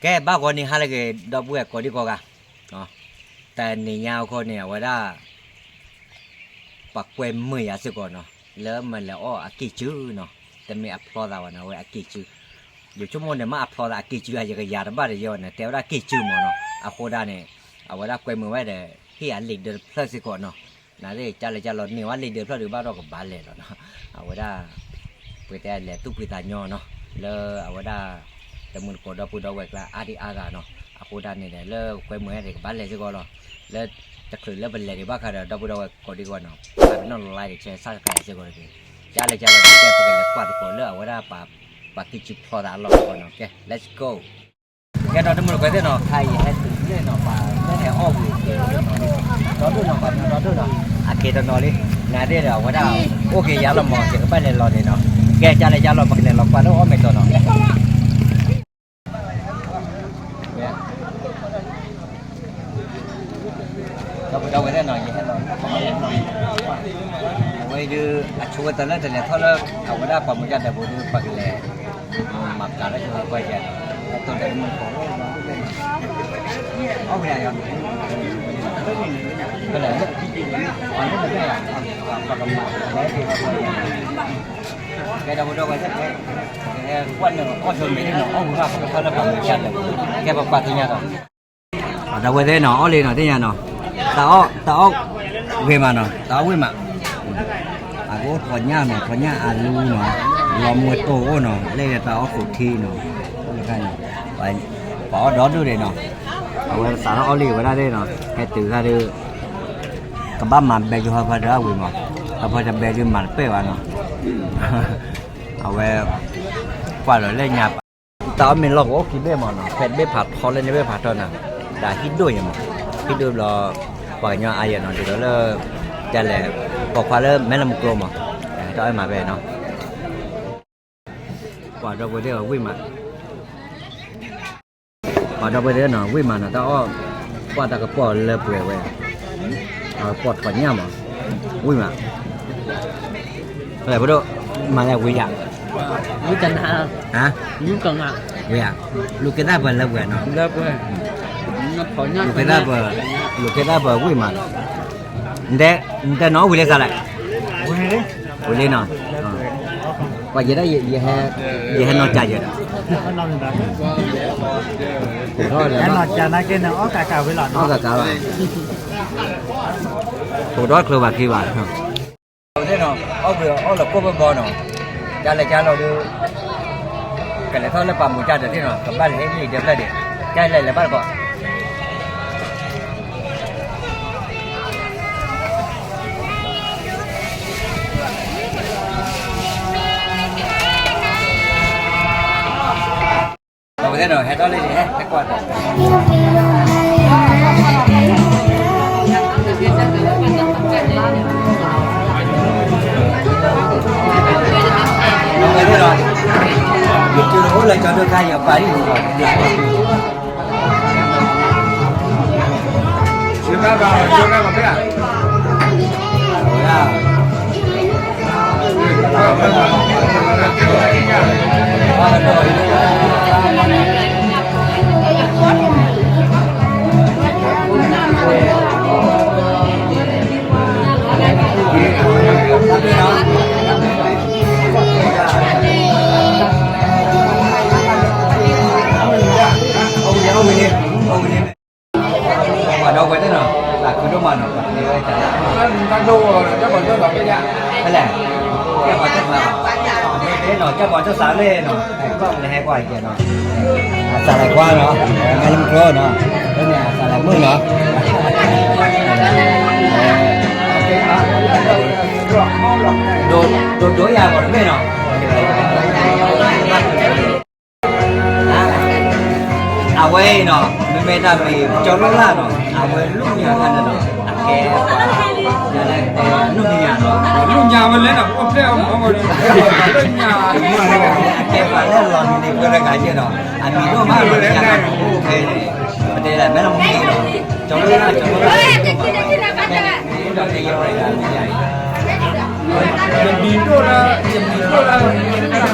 แกบ้าคนนี้ฮะเลยก็ดอกบัวก็ดีกว่าเนาะแต่นี่ยาวคนเนี่ยว่าได้ปักเวมมือสิก่อนเนาะแล้วมันแล้วอ้ออากิจื้อเนาะแต่ไม่อัพพอร์ตแล้วนะเว้ยอากิจื้ออยู่ชั่วโมงเนี่ยมาอัพพอร์ตอากิจื้ออะไรก็ยาบ้าเลยเยอะเนี่ยแต่ว่าอากิจื้อมั้งเนาะอาโคด้าเนี่ยเอาว่าได้เวมมือไว้เด้ที่อันลีดเดอร์เพลสิก่อนเนาะนั่นเลยจะเลยจะหลอดนี่ว่าลีดเดอร์เพลหรือบ้าเราก็บ้าเลยเนาะเอาว่าได้เปิดแต่แหละตู้ปิดตาญอเนาะแล้วเอาว่าได้แต่มันก็ดอกปูดอกเวกละอาดิอากาเนาะอาโคด้าเนี่ยแล้วเวมมืออะไรก็บ้าเลยสิก่อนเนาะแล้วจะคลื่นแล้วเป็นอะไรบ้างครับดอกปูดอกเวกก็ดีกว่าเนาะแต่น้องไล่เช็คสักแค่สิก่อนเลยจะเลยจะเราแก้ประกันเลยกว่าทุกคนเลยเอาว่าได้ปากิจิพอได้หรอกก่อนเนาะโอเค let's go แกนอนทั้งหมดก็ได้เนาะใครให้ตื่นเลยเนาะป่าได้แถวอ้อมอยู่รอดูเนาะป่ารอดูเนาะอาเกตนอนเลยงานได้เดี๋ยวว่าได้โอเคยาเราหมอเก็บไปเลยรอเลยเนาะแกจะเลยจะเราประกันเลยหรอกป่าแล้วอ้อมไม่ตัวเนาะเราไปได้หน่อยให้หน่อยไว้ดูช่วยตอนนั้นแต่เนี่ยเท่านั้นเอาไว้ได้ประมาณแต่บุญปักเลยมักการแล้วช่วยไปแก่ตัวเด็กมันของเอาไปไหนกันไปไหนอันนี้ไม่ได้ปักกำลังแล้วที่เขาแกจะมาดูกันสักแค่วันหนึ่งก็ชวนไปที่หนองอ้อมว่าเขาได้ประมาณเลยแกบอกปักที่เนี่ยต่อเราไปได้หนองอ้อเลยหนองที่เนี่ยหนองตาอ้อเวมาเนาะตาเวมาอากูถอนหญ้าเนาะถอนหญ้าอาลูเนาะรอมวยโตเนาะเล่ตาอ้อขุดทีเนาะนี่กันไปปอดอดูเลยเนาะเอาไว้สารอ้อลีไว้ได้เลยเนาะแค่ตื่นก็ดูกับบ้านมันแบกอยู่ห้องพักแล้วเวมาถ้าพอจะแบกอยู่มันเป้วะเนาะเอาไว้กว่าเราเล่นหญ้าตาเป็นหลอกว่าคิดเบ้มาเนาะแค่เบ้ผัดพอเล่นเบ้ผัดเท่านั้นได้คิดด้วยมั้งคิดดูรอปล่อยเนาะไอ้เนาะเดี๋ยวเราจะแหละบอกว่าเริ่มแม่ลำกลมอ่ะจะเอามาไปเนาะกว่าเราไปเดี๋ยววิ่งมากว่าเราไปเดี๋ยวเนาะวิ่งมาเนาะแต่อ้อกว่าตะกระป๋อเลิกเปลี่ยวเว้ยปอดถอนหญ้ามาวิ่งมาอะไรพวกเรามาแล้ววิ่งอ่ะวิ่งกันฮะวิ่งกันอ่ะวิ่งอ่ะลูกแกได้เปิดเลิกเว้ยเนาะเลิกเว้ยลูกแกได้เปิดวิ่งมาแต่น้องวิ่งเล่นอะไรวิ่งเล่นเนาะว่าจะได้ยังน้องจ่ายเยอะแล้วหลอดจานนั้นกินเนาะกากาไว้หลอดอ้อกากาไว้ถูกร้อยครัวบากี่บาทครับเอาได้เนาะเอาเบื่อเอาหลับก็บ่เนาะจานเลยจานเราดูกันเลยเท่าแล้วปั๊มหมูจานเดี๋ยวที่เนาะกับบ้านให้นี่เดี๋ยวได้เดี๋ยวใจเลยบ้านก่อนเราไปได้หน่อยให้ต้อนเลยดิให้ก่อนเราไปได้หน่อยหยุดจุดโอ้เลยจอดด้วยกันอย่าไปดิก่อนชื่อแม่บ้าชื่อแม่บ้าเพื่อนโอ้đâu vậy thế nào là cứ đâu mà nó đang đu cho bọn tôi cái nhà thế này cho bọn chất vào thế nó cho bọn chất sáng lên nó không là hay quay kìa nó xả lại qua nó ngay lâm cơ nó đây nè xả lại mưa nó đồ đối nhà bọn bên nó à quê nó mình ta bị cho nó là nó à quê lúc nhà ăn nó ăn kè lúc nhà mình lấy nào không thấy không có nhà kè phải lên lon thì có cái gì đó anh mình nó mà rồi nhà ok này đây là mấy ông gì đó cho nó là Jadi itu lah,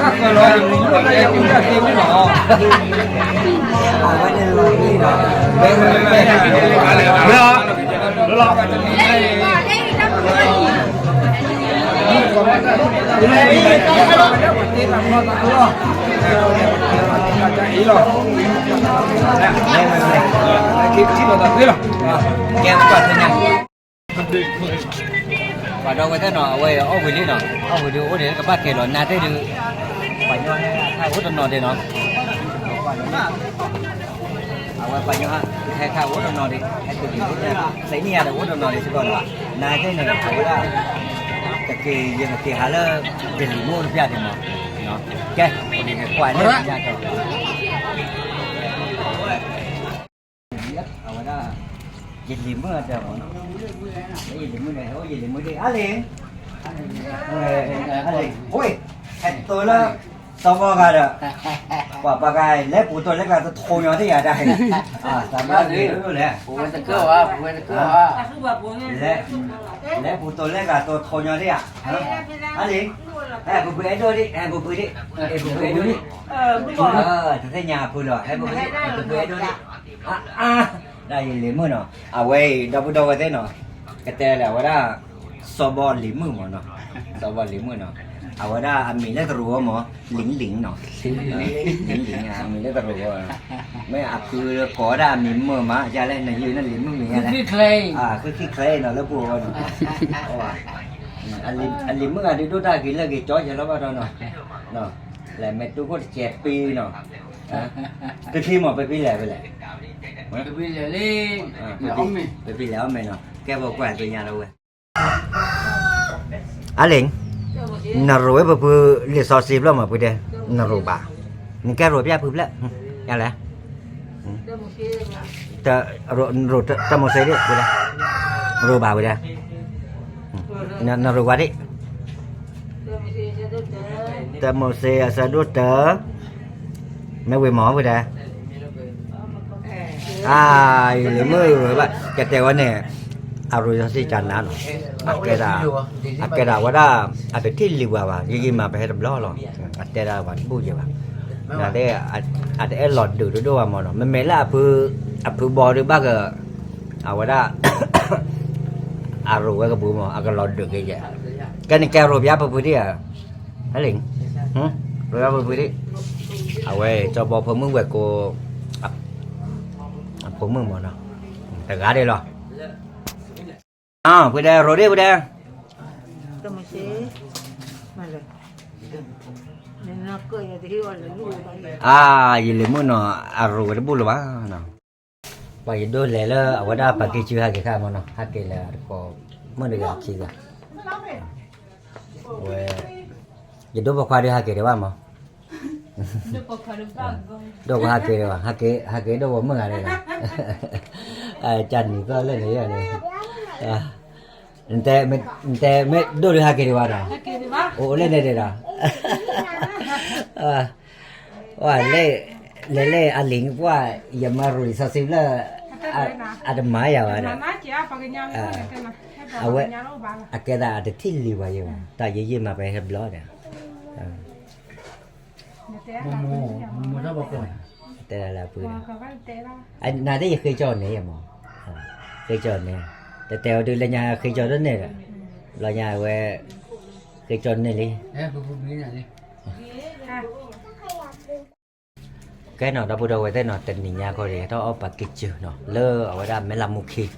các cái loại thì mình nó đây cũng là thêm cái nọ. Kêu quả thế nào? Quả đâu cái thế nào? Ôi, ô vừa đi nào, ô vừa đi, ô để các bác kể rồi, nãy thế được, quả nhau hai út nó đi nó, quả nhau hai út nó đi, hai tụi đi út này, lấy nia được út nó đi chứ còn, nãy thế này quả đó, cái gì mà cái hà lơ, cái gì mua được thì mà, nó, cái, quả này ra rồi. Dịch liếm mưa trời mà cái dịch liếm mưa này có dịch liếm mưa đi á liền ôi tôi là tao vào cái đó quả ba cái lấy phụ tôi lấy cái tôi thô nhỏ thế à đây tao bao nhiêu nữa nè bukan teka lấy phụ tôi lấy cái tôi thô nhỏ thế à á liền phụ bự đôi đi phụ bự đi phụ bự đôi đi thế nhà phụ rồi phụ bự đôi đi đây liếm mưa nó vậy đâu cái thế nó cái thế là vậy đó so bò liếm mưa mà nó so bò liếm mưa nó vậy đó mình lấy rùa mà lính nó lính mình lấy rùa mấy cứ có ra mình mưa mà ra lên là như nó liếm mưa mình này cứ khi clay nó bùa anh liếm mưa đi đốt ra cái là cái chó cho nó bao đâu nó lại mẹ tôi có chẹp pi nó từ khi màไปlại bây giờ điไปแล้วmày nó kêu vào quán về nhà đâu rồi liền nà rồi bơ bơ liệt xò xịp lắm mà bây giờ nà rồi bà mình kêu rồi bây giờ lại nhà lại rồi ta một xe đi bây giờ rồi bà bây giờ nà rồi quá đi ta một xe sẽ đốt tớ mấy quỷ mỏ bây giờ lấy mưa rồi bạn cái tèo này rồi sẽ chán nản cái đóว่าได้ไปที่ลิวว่ายี่มาไปให้รับล้อหรอแต่ละวันพูดอย่างว่านั่นแหละอาจจะหลอดดูด้วยว่ามันมันไม่ละพือบอหรือบ้าก็ว่าได้รู้ว่าก็บูมก็หลอดดูกันอย่างกันนี่แกรูปยาพูดดินั่นเองรูปยาพูดดิไว้จะบอกผมมึงว่ากูผมมึงหมดเนาะแต่กาได้หรอbây giờ rồi đi bây giờ tôi mới xí mà rồi nên nó cười thì hiểu là lùi gì lấy mua nó rồi nó bù lắm nó bây giờ đôi lẻ là ở đây bà kia chưa hai cái khác mà nó hai cái là có mua được gì cả rồi giờ đôi bà khoa đi hai cái đấy mà đâu có hai cái đâu hai cái đâu có mua này này Trần có lên đấy rồi này Ente me do le hake de wada. O le ne de da. Le aling kwa yamaru sa sila ada maya wada. Awe akeda ada tilli wa yo. Ta ye ma pe he blood da. Mo ra bọc rồi. Te la pu. Anh na de khơi cho ne mo. Khơi cho ne. Để tèo đi lên nhà khi cho đến này là nhà về cái tròn này đi cái nào đâu đâu cái nào tình nhà coi để đó ở bạc kịch chữ nó lơ ở đây mới làm một khi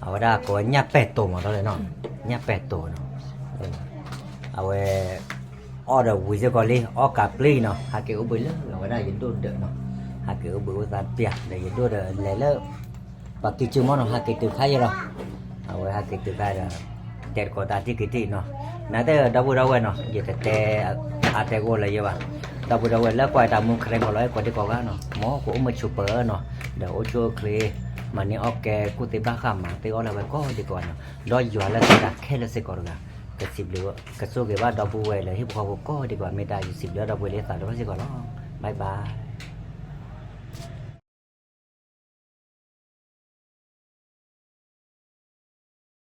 ở đây có nhà pet tổ mà đó là nó nhà pet tổ nó ở đây ở đâu vui chơi coi đi ở cà phê nó hai kiểu bự lớn ở đây những đôi đỡ nó hai kiểu bự ra tiệt để những đôi đỡ lấy lơ bạc kịch chữ món nó hai cái từ khai rồi hai cái từ cái là tết có ta thì cái gì nó nãy tới đâu rồi nó giờ tết tết gọi là gì vậy đâu rồi là quay tao muốn khai một loại quay đi có cái nó mỏ của ông chụp bờ nó để ô cho kề mà nếu ok cô tới ba khăm mà tới gọi là phải có đi còn nó đó giờ là cái đặt khe là sẽ có được cái xịp lửa cái số cái ba đâu rồi là hiệp họ có đi còn mấy đại xịp lửa đâu rồi lấy tài đó sẽ có nó bye bye